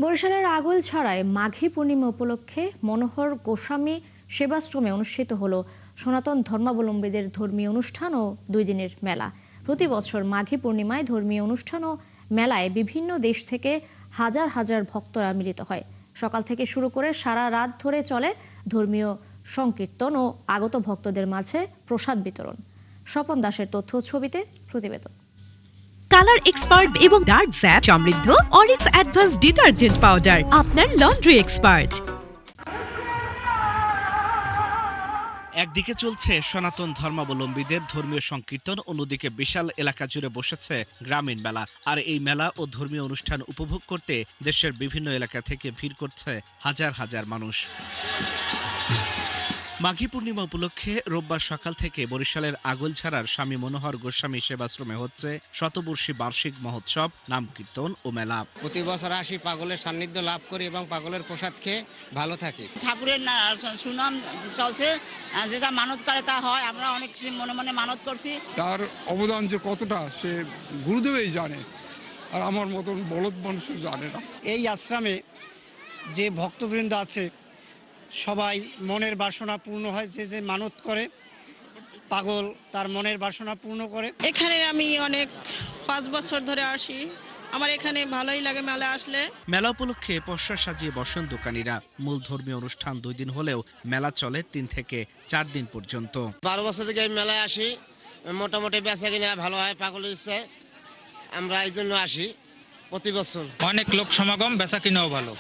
বরিশালের আগৈলঝাড়ায় মাঘী পূর্ণিমা উপলক্ষে মনোহর গোস্বামী সেবাশ্রমে অনুষ্ঠিত হলো সনাতন ধর্মাবলম্বীদের ধর্মীয় অনুষ্ঠান ও 2 দিনের মেলা। প্রতি বছর মাঘী পূর্ণিমায় ধর্মীয় অনুষ্ঠান ও মেলায় বিভিন্ন দেশ থেকে হাজার হাজার ভক্তরা মিলিত হয়। সকাল থেকে শুরু করে সারা রাত ধরে চলে ধর্মীয় সংকীর্তন ও আগত ভক্তদের মাঝে প্রসাদ বিতরণ। স্বপন দাসের তথ্য ছবিতে প্রতিবেদন। কালার এক্সপার্ট এবং ডার্ক স্যাপ সমৃদ্ধ অরিক্স অ্যাডভান্স ডিটারজেন্ট পাউডার আপনার লন্ড্রি এক্সপার্ট। একদিকে চলছে সনাতন ধর্মাবলম্বীদের ধর্মীয় সংকীর্তন, অন্যদিকে বিশাল এলাকা জুড়ে বসেছে গ্রামীণ মেলা। আর এই মেলা ও ধর্মীয় অনুষ্ঠান উপভোগ করতে দেশের বিভিন্ন এলাকা থেকে ভিড় করছে হাজার হাজার মানুষ। মাঘী পূর্ণিমা উপলক্ষে রোববার সকাল থেকে বরিশালের আগৈলঝাড়ার স্বামী মনোহর গোস্বামী সেবাশ্রমে হচ্ছে শতবর্ষী বার্ষিক মহোৎসব, নাম কীর্তন ও মেলা। প্রতি বছর আসি, পাগলের সান্নিধ্য লাভ করি এবং পাগলের প্রসাদ খেয়ে ভালো থাকি। ঠাকুরের সুনাম চলছে, যেটা মানত করে তা হয়। আমরা অনেক কিছু মনে মনে মানত করছি। তার অবদান যে কতটা সে গুরুদেবই জানে, আর আমার মতন বলদ মানুষ জানে না। এই আশ্রমে যে ভক্তবৃন্দ আছে সবাই মনের বাসনা পূর্ণ হয়। যে মানত করে পাগল তার মনের বাসনা পূর্ণ করে। এখানে আমি অনেক 5 বছর ধরে আসি, আমার এখানে ভালোই লাগে মেলা আসলে। মেলা উপলক্ষে পসরা সাজিয়ে বসেন দোকানিরা। মূল ধর্মীয় অনুষ্ঠান 2 দিন হলেও মেলা চলে 3 থেকে 4 দিন পর্যন্ত। 12 বছর থেকে আমি মেলায় আসি, মোটামুটি বেচা কিনা ভালো হয় পাগলের ইচ্ছায়। আমরা এই জন্য আসি প্রতি বছর। অনেক লোক সমাগম, বেচা কিনাও ভালো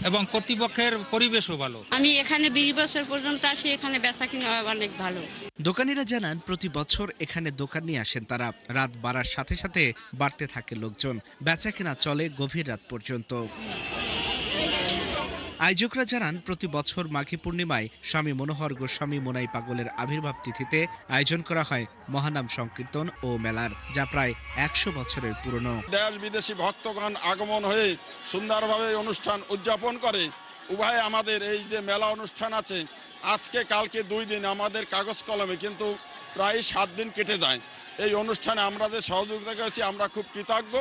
এবং কর্তৃপক্ষের পরিবেশও ভালো। আমি এখানে 20 বছর পর্যন্ত আসি, এখানে বেচা কিনা অনেক ভালো। দোকানিরা জানান প্রতি বছর এখানে দোকান নিয়ে আসেন তারা। রাত বাড়ার সাথে সাথে বাড়তে থাকে লোকজন, বেচা কেনা চলে গভীর রাত পর্যন্ত। আয়োজকরা জানান প্রতি বছর মাঘী পূর্ণিমায় স্বামী মনোহর গোস্বামী মোনাই পাগলের আবির্ভাব তিথিতে আয়োজন করা হয় মহানাম সংকীর্তন ও মেলার, যা প্রায় 100 বছরের পুরনো। দেশ বিদেশি ভক্তগণ আগমন হয়ে সুন্দরভাবে অনুষ্ঠান উদযাপন করে। উভয় আমাদের এই যে মেলা অনুষ্ঠান আছে, আজকে কালকে 2 দিন আমাদের কাগজ কলমে, কিন্তু প্রায় 7 দিন কেটে যায়। এই অনুষ্ঠানে আমরা যে সহযোগিতা করেছি আমরা খুব কৃতজ্ঞ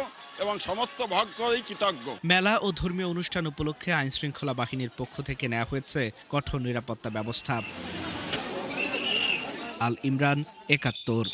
এবং সমস্ত ভক্তই কৃতজ্ঞ। মেলা ও ধর্মীয় অনুষ্ঠান উপলক্ষে আইন শৃঙ্খলা বাহিনীর পক্ষ থেকে নেওয়া হয়েছে কঠোর নিরাপত্তা ব্যবস্থা। আল ইমরান, 71।